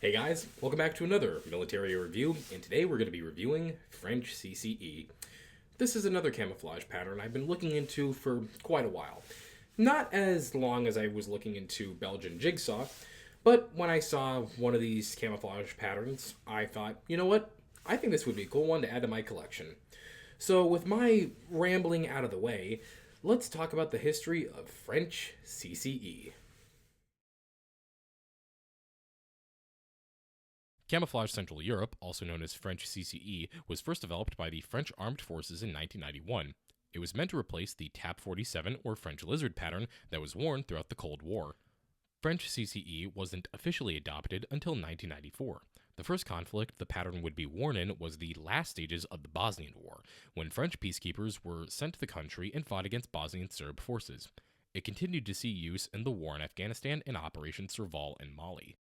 Hey guys, welcome back to another military review, and today we're going to be reviewing French CCE. This is another camouflage pattern I've been looking into for quite a while. Not as long as I was looking into Belgian jigsaw, but when I saw one of these camouflage patterns, I thought, you know what? I think this would be a cool one to add to my collection. So with my rambling out of the way, let's talk about the history of French CCE. Camouflage Central Europe, also known as French CCE, was first developed by the French Armed Forces in 1991. It was meant to replace the TAP 47 or French lizard pattern that was worn throughout the Cold War. French CCE wasn't officially adopted until 1994. The first conflict the pattern would be worn in was the last stages of the Bosnian War, when French peacekeepers were sent to the country and fought against Bosnian Serb forces. It continued to see use in the war in Afghanistan and Operation Serval in Mali.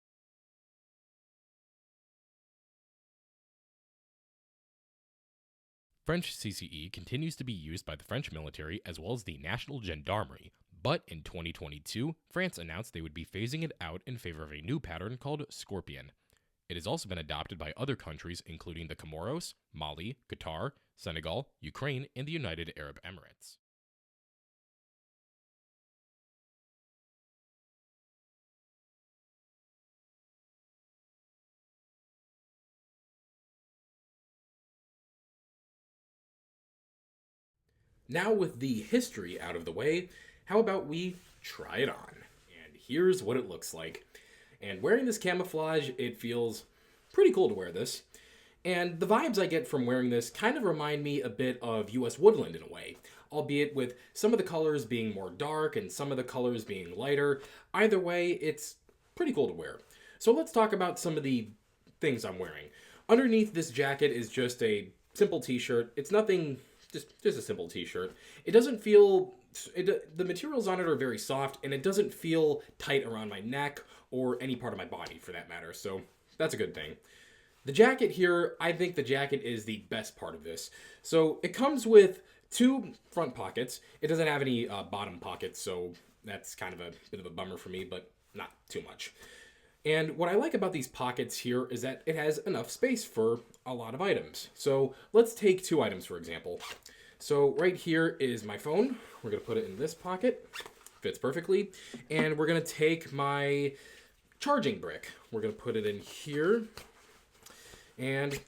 French CCE continues to be used by the French military as well as the National Gendarmerie, but in 2022, France announced they would be phasing it out in favor of a new pattern called Scorpion. It has also been adopted by other countries including the Comoros, Mali, Qatar, Senegal, Ukraine, and the United Arab Emirates. Now, with the history out of the way, how about we try it on? And here's what it looks like. And wearing this camouflage, it feels pretty cool to wear this. And the vibes I get from wearing this kind of remind me a bit of US Woodland in a way, albeit with some of the colors being more dark and some of the colors being lighter. Either way, it's pretty cool to wear. So let's talk about some of the things I'm wearing. Underneath this jacket is just a simple t-shirt. It's nothing, just a simple t-shirt. It doesn't feel the materials on it are very soft and it doesn't feel tight around my neck or any part of my body for that matter. So that's a good thing. The jacket here, I think the jacket is the best part of this. So it comes with two front pockets. It doesn't have any bottom pockets, so that's kind of a bit of a bummer for me, but not too much. And what I like about these pockets here is that it has enough space for a lot of items. So let's take two items for example. So right here is my phone. We're gonna put it in this pocket. Fits perfectly. And we're gonna take my charging brick. We're gonna put it in here and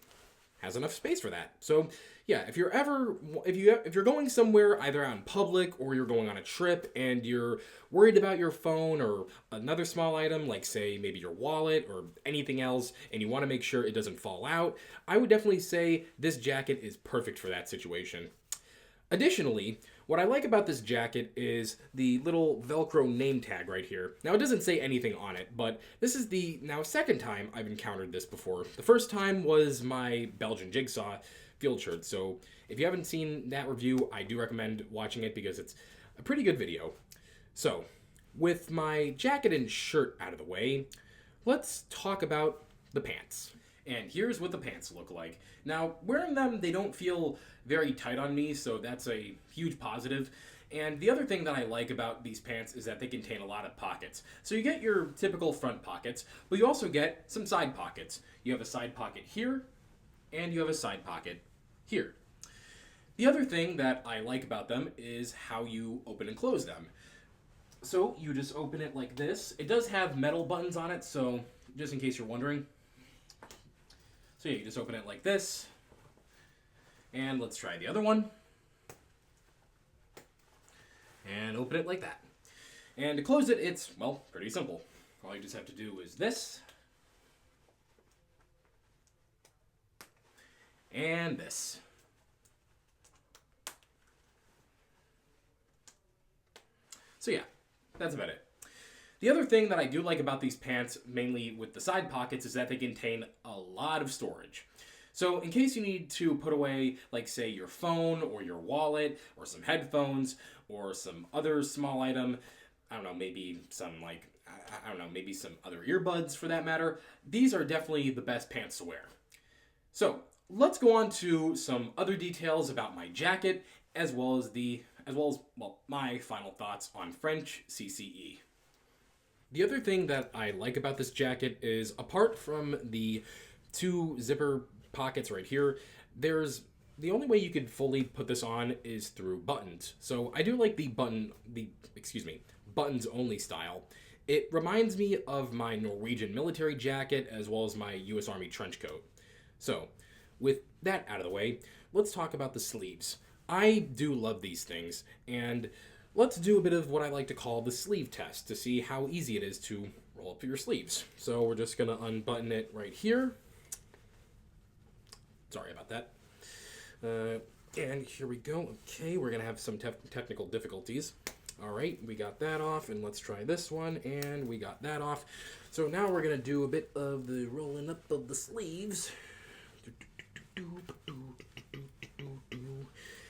has enough space for that. So yeah, if you're going somewhere either out in public or you're going on a trip and you're worried about your phone or another small item like say maybe your wallet or anything else and you want to make sure it doesn't fall out, I would definitely say this jacket is perfect for that situation. Additionally, what I like about this jacket is the little Velcro name tag right here. Now, it doesn't say anything on it, but this is the now second time I've encountered this before. The first time was my Belgian Jigsaw field shirt, so if you haven't seen that review, I do recommend watching it because it's a pretty good video. So, with my jacket and shirt out of the way, let's talk about the pants. And here's what the pants look like. Now, wearing them, they don't feel very tight on me, so that's a huge positive. And the other thing that I like about these pants is that they contain a lot of pockets. So you get your typical front pockets, but you also get some side pockets. You have a side pocket here, and you have a side pocket here. The other thing that I like about them is how you open and close them. So you just open it like this. It does have metal buttons on it, so just in case you're wondering. So yeah, you just open it like this. And let's try the other one. And open it like that. And to close it, it's, well, pretty simple. All you just have to do is this. And this. So yeah, that's about it. The other thing that I do like about these pants, mainly with the side pockets, is that they contain a lot of storage. So in case you need to put away, like say your phone or your wallet or some headphones or some other small item, I don't know, maybe some like, I don't know, maybe some other earbuds for that matter, these are definitely the best pants to wear. So let's go on to some other details about my jacket as well as my final thoughts on French CCE. The other thing that I like about this jacket is, apart from the two zipper pockets right here, there's the only way you could fully put this on is through buttons. So I do like buttons only style. It reminds me of my Norwegian military jacket as well as my US Army trench coat. So, with that out of the way, let's talk about the sleeves. I do love these things, and let's do a bit of what I like to call the sleeve test to see how easy it is to roll up your sleeves. So we're just gonna unbutton it right here. Sorry about that. And here we go. Okay, we're gonna have some technical difficulties. All right, we got that off, and let's try this one, and we got that off. So now we're gonna do a bit of the rolling up of the sleeves.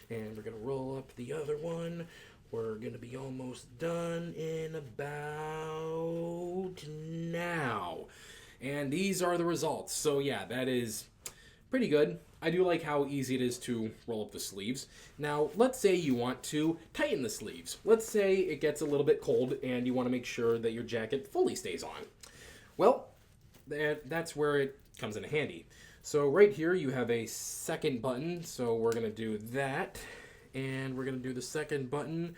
And we're gonna roll up the other one. We're gonna be almost done in about now. And these are the results. So yeah, that is pretty good. I do like how easy it is to roll up the sleeves. Now, let's say you want to tighten the sleeves. Let's say it gets a little bit cold and you want to make sure that your jacket fully stays on. Well, that's where it comes in handy. So right here you have a second button, so we're going to do that. And we're going to do the second button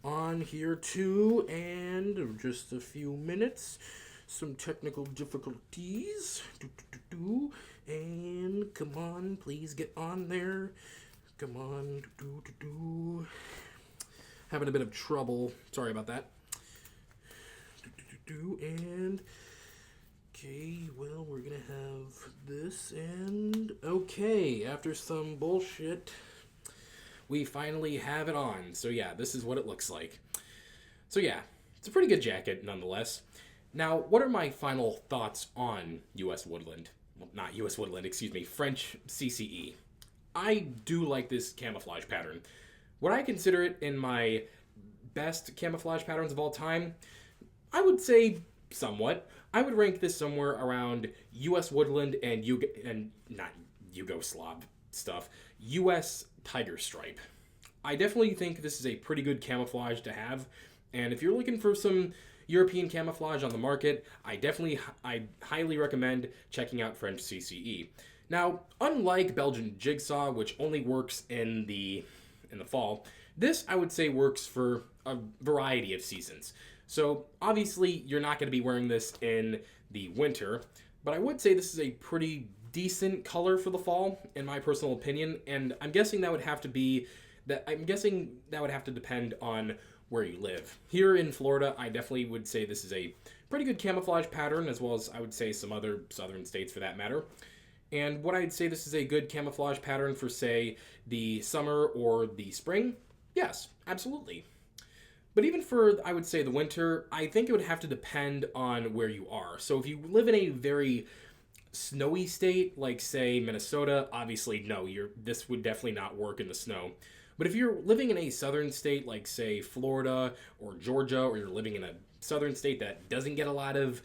on here too, and just a few minutes. Some technical difficulties. And come on, please get on there. Come on. Having a bit of trouble. Sorry about that. And okay, well, we're gonna have this, and okay, after some bullshit, we finally have it on. So yeah, this is what it looks like. So yeah, it's a pretty good jacket nonetheless. Now, what are my final thoughts on US Woodland? Well, not US Woodland, excuse me, French CCE. I do like this camouflage pattern. Would I consider it in my best camouflage patterns of all time? I would say somewhat. I would rank this somewhere around US Woodland and not Yugoslav stuff, US Tiger Stripe. I definitely think this is a pretty good camouflage to have, and if you're looking for some European camouflage on the market, I highly recommend checking out French CCE. Now, unlike Belgian Jigsaw, which only works in the fall, this I would say works for a variety of seasons. So obviously you're not going to be wearing this in the winter, but I would say this is a pretty decent color for the fall, in my personal opinion, and I'm guessing that would have to depend on where you live. Here in Florida, I definitely would say this is a pretty good camouflage pattern, as well as I would say some other southern states for that matter. And what I'd say this is a good camouflage pattern for, say, the summer or the spring? Yes, absolutely. But even for, I would say, the winter, I think it would have to depend on where you are. So if you live in a very snowy state, like, say, Minnesota, obviously, no, this would definitely not work in the snow. But if you're living in a southern state like, say, Florida or Georgia, or you're living in a southern state that doesn't get a lot of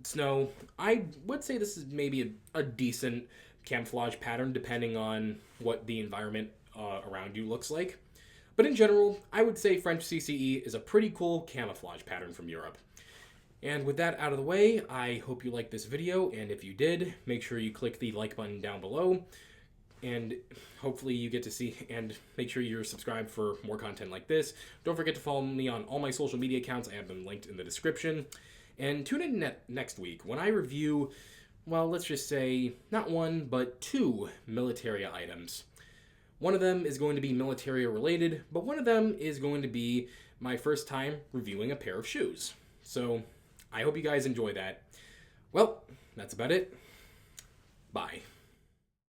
snow, I would say this is maybe a decent camouflage pattern depending on what the environment around you looks like. But in general, I would say French CCE is a pretty cool camouflage pattern from Europe. And with that out of the way, I hope you liked this video, and if you did, make sure you click the like button down below. And hopefully you get to see, and make sure you're subscribed for more content like this. Don't forget to follow me on all my social media accounts. I have them linked in the description. And tune in next week when I review, well, let's just say, not one, but two Militaria items. One of them is going to be Militaria related, but one of them is going to be my first time reviewing a pair of shoes. So I hope you guys enjoy that. Well, that's about it. Bye.